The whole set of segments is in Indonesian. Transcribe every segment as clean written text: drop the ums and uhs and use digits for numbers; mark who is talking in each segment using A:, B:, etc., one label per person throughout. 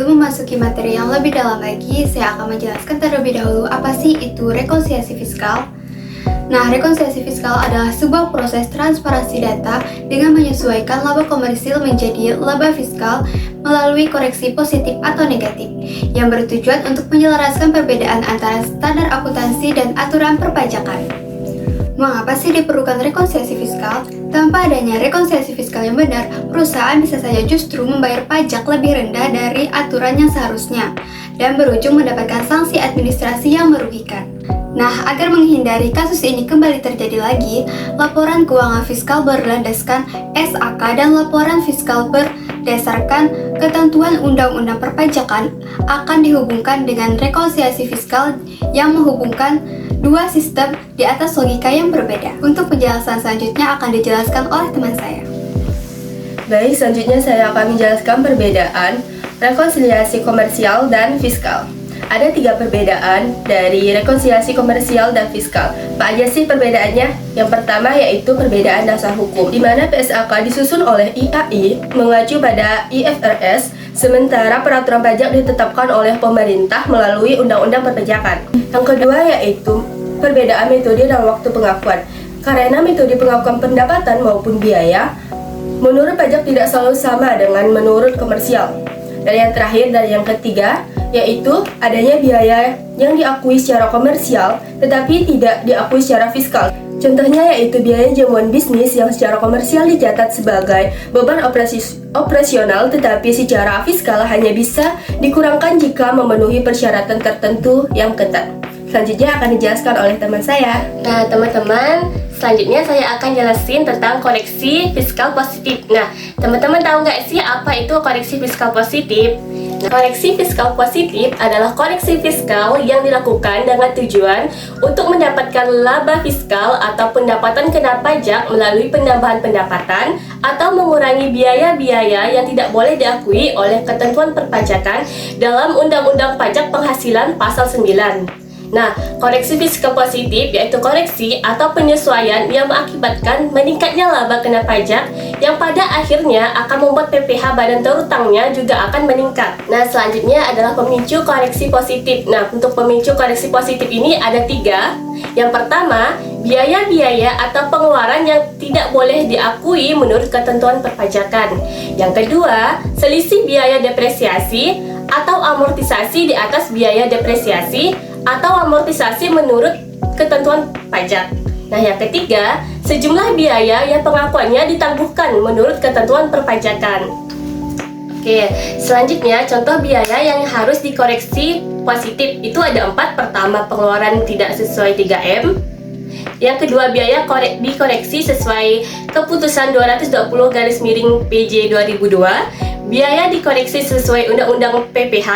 A: Sebelum memasuki materi yang lebih dalam lagi, saya akan menjelaskan terlebih dahulu apa sih itu rekonsiliasi fiskal. Nah, rekonsiliasi fiskal adalah sebuah proses transparansi data dengan menyesuaikan laba komersil menjadi laba fiskal melalui koreksi positif atau negatif, yang bertujuan untuk menyelaraskan perbedaan antara standar akuntansi dan aturan perpajakan. Mengapa sih diperlukan rekonsiliasi fiskal? Tanpa adanya rekonsiliasi fiskal yang benar, perusahaan bisa saja justru membayar pajak lebih rendah dari aturan yang seharusnya, dan berujung mendapatkan sanksi administrasi yang merugikan. Nah, agar menghindari kasus ini kembali terjadi lagi, laporan keuangan fiskal berlandaskan SAK dan laporan fiskal berdasarkan ketentuan Undang-Undang Perpajakan akan dihubungkan dengan rekonsiliasi fiskal yang menghubungkan dua sistem di atas logika yang berbeda. Untuk penjelasan selanjutnya akan dijelaskan oleh teman saya.
B: Baik, selanjutnya saya akan menjelaskan perbedaan rekonsiliasi komersial dan fiskal. Ada 3 perbedaan dari rekonsiliasi komersial dan fiskal. Apa aja sih perbedaannya? Yang pertama yaitu perbedaan dasar hukum, di mana PSAK disusun oleh IAI mengacu pada IFRS, sementara peraturan pajak ditetapkan oleh pemerintah melalui Undang-Undang Perpajakan. Yang kedua yaitu perbedaan metode dan waktu pengakuan. Karena metode pengakuan pendapatan maupun biaya menurut pajak tidak selalu sama dengan menurut komersial. Dan yang terakhir dan yang ketiga yaitu adanya biaya yang diakui secara komersial tetapi tidak diakui secara fiskal. Contohnya yaitu biaya jamuan bisnis yang secara komersial dicatat sebagai beban operasional tetapi secara fiskal hanya bisa dikurangkan jika memenuhi persyaratan tertentu yang ketat. Selanjutnya akan dijelaskan oleh teman saya.
C: Nah, teman-teman, selanjutnya saya akan jelasin tentang koreksi fiskal positif. Nah, teman-teman tahu nggak sih apa itu koreksi fiskal positif? Nah, koreksi fiskal positif adalah koreksi fiskal yang dilakukan dengan tujuan untuk mendapatkan laba fiskal atau pendapatan kena pajak melalui penambahan pendapatan atau mengurangi biaya-biaya yang tidak boleh diakui oleh ketentuan perpajakan dalam Undang-Undang Pajak Penghasilan Pasal 9. Nah, koreksi fiskal positif yaitu koreksi atau penyesuaian yang mengakibatkan meningkatnya laba kena pajak yang pada akhirnya akan membuat PPh badan terutangnya juga akan meningkat. Nah, selanjutnya adalah pemicu koreksi positif. Nah, untuk pemicu koreksi positif ini ada 3. Yang pertama, biaya-biaya atau pengeluaran yang tidak boleh diakui menurut ketentuan perpajakan. Yang kedua, selisih biaya depresiasi atau amortisasi di atas biaya depresiasi atau amortisasi menurut ketentuan pajak. Nah, yang ketiga, sejumlah biaya yang pengakuannya ditangguhkan menurut ketentuan perpajakan. Oke, selanjutnya contoh biaya yang harus dikoreksi positif itu ada 4. Pertama, pengeluaran tidak sesuai 3M. Yang kedua, biaya dikoreksi sesuai keputusan 220/PJ 2002. Biaya dikoreksi sesuai Undang-Undang PPh.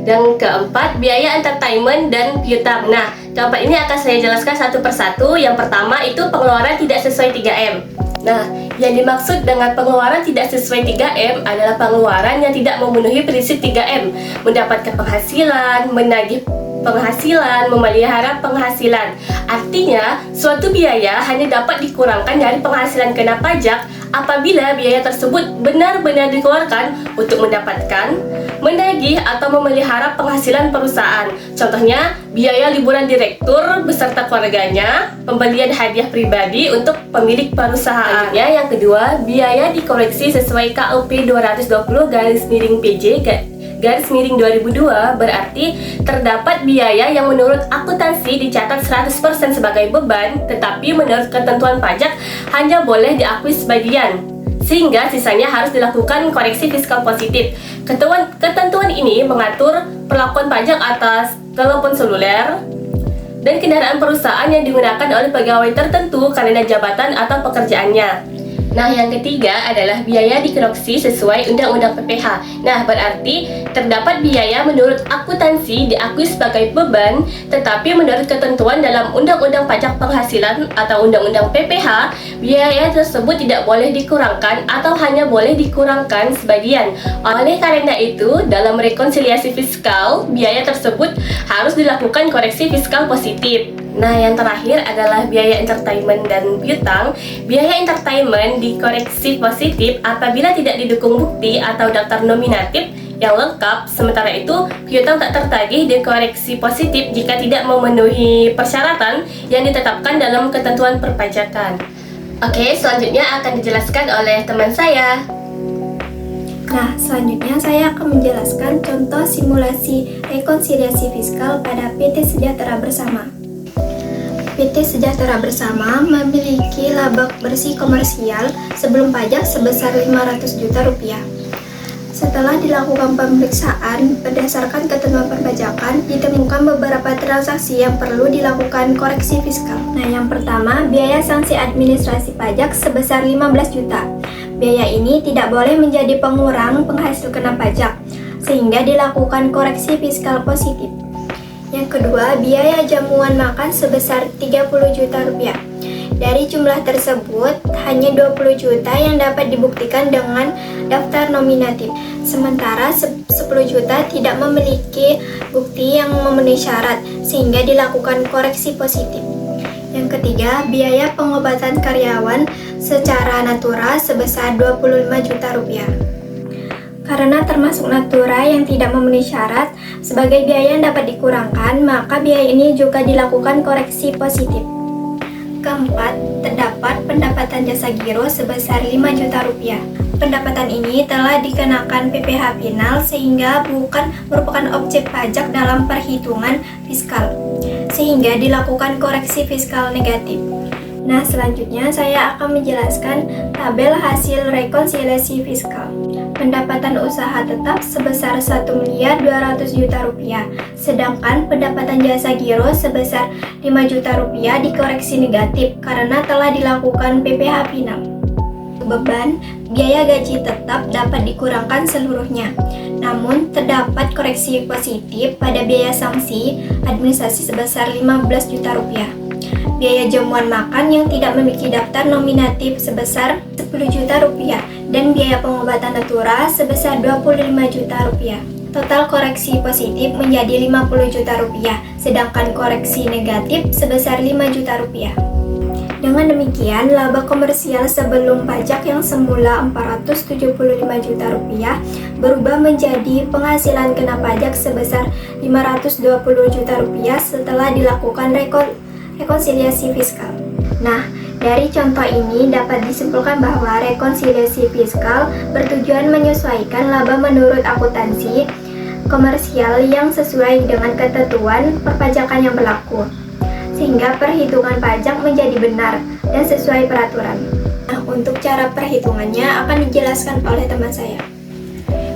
C: Dan keempat, biaya entertainment dan piutang. Nah, keempat ini akan saya jelaskan satu persatu. Yang pertama itu pengeluaran tidak sesuai 3M. Nah, yang dimaksud dengan pengeluaran tidak sesuai 3M adalah pengeluaran yang tidak memenuhi prinsip 3M. Mendapatkan penghasilan, menagih penghasilan, memelihara penghasilan. Artinya, suatu biaya hanya dapat dikurangkan dari penghasilan kena pajak apabila biaya tersebut benar-benar dikeluarkan untuk mendapatkan, menagih atau memelihara penghasilan perusahaan. Contohnya, biaya liburan direktur beserta keluarganya, pembelian hadiah pribadi untuk pemilik perusahaan. Yang kedua, biaya dikoreksi sesuai KUP 220/PJ/2002 berarti terdapat biaya yang menurut akuntansi dicatat 100% sebagai beban, tetapi menurut ketentuan pajak hanya boleh diakui sebagian, sehingga sisanya harus dilakukan koreksi fiskal positif. Ketentuan ini mengatur perlakuan pajak atas telepon seluler dan kendaraan perusahaan yang digunakan oleh pegawai tertentu karena jabatan atau pekerjaannya. Nah, yang ketiga adalah biaya dikoreksi sesuai Undang-Undang PPh. Nah, berarti terdapat biaya menurut akuntansi diakui sebagai beban, tetapi menurut ketentuan dalam Undang-Undang Pajak Penghasilan atau Undang-Undang PPh, biaya tersebut tidak boleh dikurangkan atau hanya boleh dikurangkan sebagian. Oleh karena itu, dalam rekonsiliasi fiskal, biaya tersebut harus dilakukan koreksi fiskal positif. Nah, yang terakhir adalah biaya entertainment dan piutang. Biaya entertainment dikoreksi positif apabila tidak didukung bukti atau daftar nominatif yang lengkap, sementara itu piutang tak tertagih dikoreksi positif jika tidak memenuhi persyaratan yang ditetapkan dalam ketentuan perpajakan. Oke, selanjutnya akan dijelaskan oleh teman saya.
D: Nah, selanjutnya saya akan menjelaskan contoh simulasi rekonsiliasi fiskal pada PT Sejahtera Bersama. PT Sejahtera Bersama memiliki laba bersih komersial sebelum pajak sebesar 500 juta rupiah. Setelah dilakukan pemeriksaan berdasarkan ketentuan perpajakan, ditemukan beberapa transaksi yang perlu dilakukan koreksi fiskal. Nah, yang pertama, biaya sanksi administrasi pajak sebesar 15 juta. Biaya ini tidak boleh menjadi pengurang penghasil kena pajak, sehingga dilakukan koreksi fiskal positif. Yang kedua, biaya jamuan makan sebesar 30 juta rupiah. Dari jumlah tersebut, hanya 20 juta yang dapat dibuktikan dengan daftar nominatif, sementara 10 juta tidak memiliki bukti yang memenuhi syarat, sehingga dilakukan koreksi positif. Yang ketiga, biaya pengobatan karyawan secara natura sebesar 25 juta rupiah. Karena termasuk natura yang tidak memenuhi syarat sebagai biaya yang dapat dikurangkan, maka biaya ini juga dilakukan koreksi positif. Keempat, terdapat pendapatan jasa giro sebesar 5 juta rupiah. Pendapatan ini telah dikenakan PPh final sehingga bukan merupakan objek pajak dalam perhitungan fiskal, sehingga dilakukan koreksi fiskal negatif. Nah, selanjutnya saya akan menjelaskan tabel hasil rekonsiliasi fiskal. Pendapatan usaha tetap sebesar 1.200 juta rupiah, sedangkan pendapatan jasa giro sebesar 5 juta rupiah dikoreksi negatif karena telah dilakukan PPh final. Beban biaya gaji tetap dapat dikurangkan seluruhnya, namun terdapat koreksi positif pada biaya sanksi administrasi sebesar 15 juta rupiah. Biaya jamuan makan yang tidak memiliki daftar nominatif sebesar 10 juta rupiah dan biaya pengobatan natura sebesar 25 juta rupiah. Total koreksi positif menjadi 50 juta rupiah, sedangkan koreksi negatif sebesar 5 juta rupiah. Dengan demikian, laba komersial sebelum pajak yang semula 475 juta rupiah berubah menjadi penghasilan kena pajak sebesar 520 juta rupiah setelah dilakukan rekonsiliasi fiskal. Nah, dari contoh ini dapat disimpulkan bahwa rekonsiliasi fiskal bertujuan menyesuaikan laba menurut akuntansi komersial yang sesuai dengan ketentuan perpajakan yang berlaku, sehingga perhitungan pajak menjadi benar dan sesuai peraturan. Nah, untuk cara perhitungannya akan dijelaskan oleh teman saya.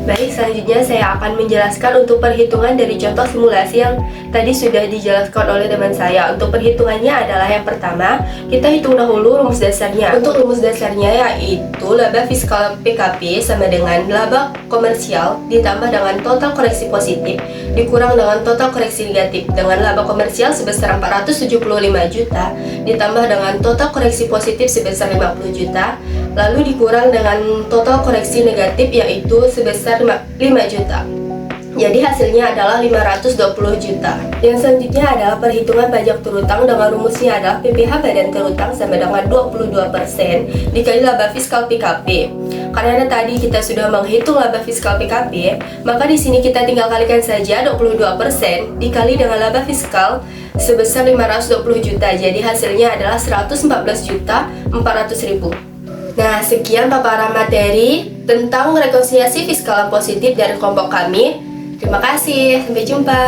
B: Baik, selanjutnya saya akan menjelaskan untuk perhitungan dari contoh simulasi yang tadi sudah dijelaskan oleh teman saya. Untuk perhitungannya adalah yang pertama, kita hitung dahulu rumus dasarnya. Untuk rumus dasarnya yaitu laba fiskal PKP sama dengan laba komersial ditambah dengan total koreksi positif dikurang dengan total koreksi negatif, dengan laba komersial sebesar 475 juta ditambah dengan total koreksi positif sebesar 50 juta lalu dikurang dengan total koreksi negatif yaitu sebesar 5 juta. Jadi hasilnya adalah 520 juta. Yang selanjutnya adalah perhitungan pajak terutang dengan rumusnya adalah PPh badan terutang sama dengan 22% dikali laba fiskal PKP. Karena tadi kita sudah menghitung laba fiskal PKP, maka di sini kita tinggal kalikan saja 22% dikali dengan laba fiskal sebesar 520 juta. Jadi hasilnya adalah 114.400.000. Nah, sekian paparan materi tentang rekonsiliasi fiskal positif dari kelompok kami. Terima kasih, sampai jumpa.